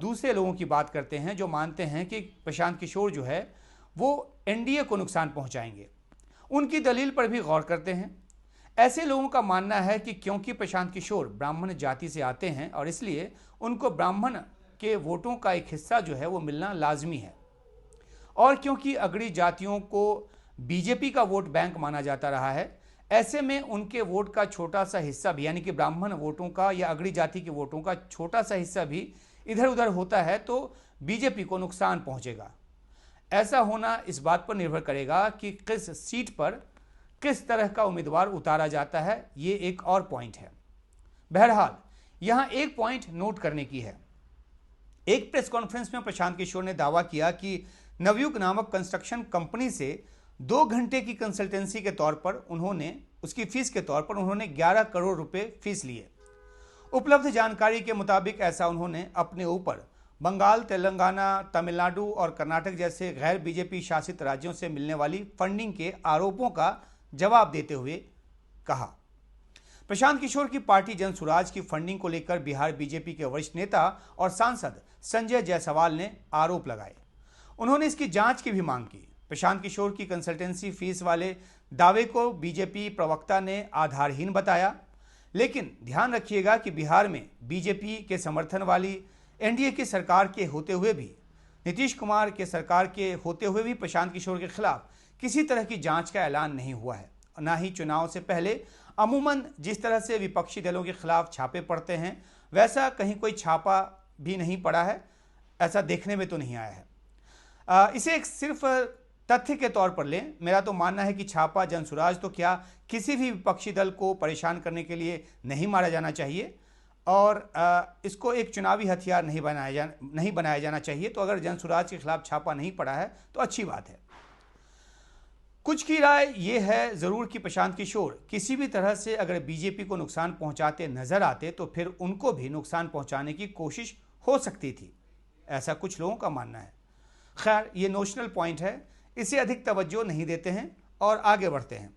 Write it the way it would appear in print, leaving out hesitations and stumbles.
दूसरे लोगों की बात करते हैं जो मानते हैं कि प्रशांत किशोर जो है वो एनडीए को नुकसान पहुंचाएंगे। उनकी दलील पर भी गौर करते हैं। ऐसे लोगों का मानना है कि क्योंकि प्रशांत किशोर ब्राह्मण जाति से आते हैं और इसलिए उनको ब्राह्मण के वोटों का एक हिस्सा जो है वो मिलना लाजमी है, और क्योंकि अगड़ी जातियों को बीजेपी का वोट बैंक माना जाता रहा है, ऐसे में उनके वोट का छोटा सा हिस्सा भी, यानी कि ब्राह्मण वोटों का या अगड़ी जाति के वोटों का छोटा सा हिस्सा भी इधर उधर होता है तो बीजेपी को नुकसान पहुंचेगा। ऐसा होना इस बात पर निर्भर करेगा कि किस सीट पर किस तरह का उम्मीदवार उतारा जाता है, ये एक और पॉइंट है। बहरहाल यहां एक पॉइंट नोट करने की है। एक प्रेस कॉन्फ्रेंस में प्रशांत किशोर ने दावा किया कि नवयुग नामक कंस्ट्रक्शन कंपनी से 2 घंटे की कंसल्टेंसी के तौर पर उन्होंने उसकी फीस के तौर पर उन्होंने 11 करोड़ रुपए फीस लिए। उपलब्ध जानकारी के मुताबिक ऐसा उन्होंने अपने ऊपर बंगाल, तेलंगाना, तमिलनाडु और कर्नाटक जैसे गैर बीजेपी शासित राज्यों से मिलने वाली फंडिंग के आरोपों का जवाब देते हुए कहा। प्रशांत किशोर की पार्टी जनसुराज की फंडिंग को लेकर बिहार बीजेपी के वरिष्ठ नेता और सांसद संजय जायसवाल ने आरोप लगाए। उन्होंने इसकी जांच की भी मांग की। प्रशांत किशोर की कंसल्टेंसी फीस वाले दावे को बीजेपी प्रवक्ता ने आधारहीन बताया, लेकिन ध्यान रखिएगा कि बिहार में बीजेपी के समर्थन वाली एनडीए की सरकार के होते हुए भी, नीतीश कुमार के सरकार के होते हुए भी प्रशांत किशोर के खिलाफ किसी तरह की जांच का ऐलान नहीं हुआ है। ना ही चुनाव से पहले अमूमन जिस तरह से विपक्षी दलों के खिलाफ छापे पड़ते हैं, वैसा कहीं कोई छापा भी नहीं पड़ा है, ऐसा देखने में तो नहीं आया है। इसे एक सिर्फ तथ्य के तौर पर लें। मेरा तो मानना है कि छापा जनसुराज तो क्या, किसी भी विपक्षी दल को परेशान करने के लिए नहीं मारा जाना चाहिए और इसको एक चुनावी हथियार नहीं बनाया जाना चाहिए। तो अगर जनसुराज के खिलाफ छापा नहीं पड़ा है तो अच्छी बात है। कुछ की राय यह है जरूर कि प्रशांत किशोर किसी भी तरह से अगर बीजेपी को नुकसान पहुंचाते नजर आते तो फिर उनको भी नुकसान पहुंचाने की कोशिश हो सकती थी, ऐसा कुछ लोगों का मानना है। खैर, ये नोशनल पॉइंट है, इसे अधिक तवज्जो नहीं देते हैं और आगे बढ़ते हैं।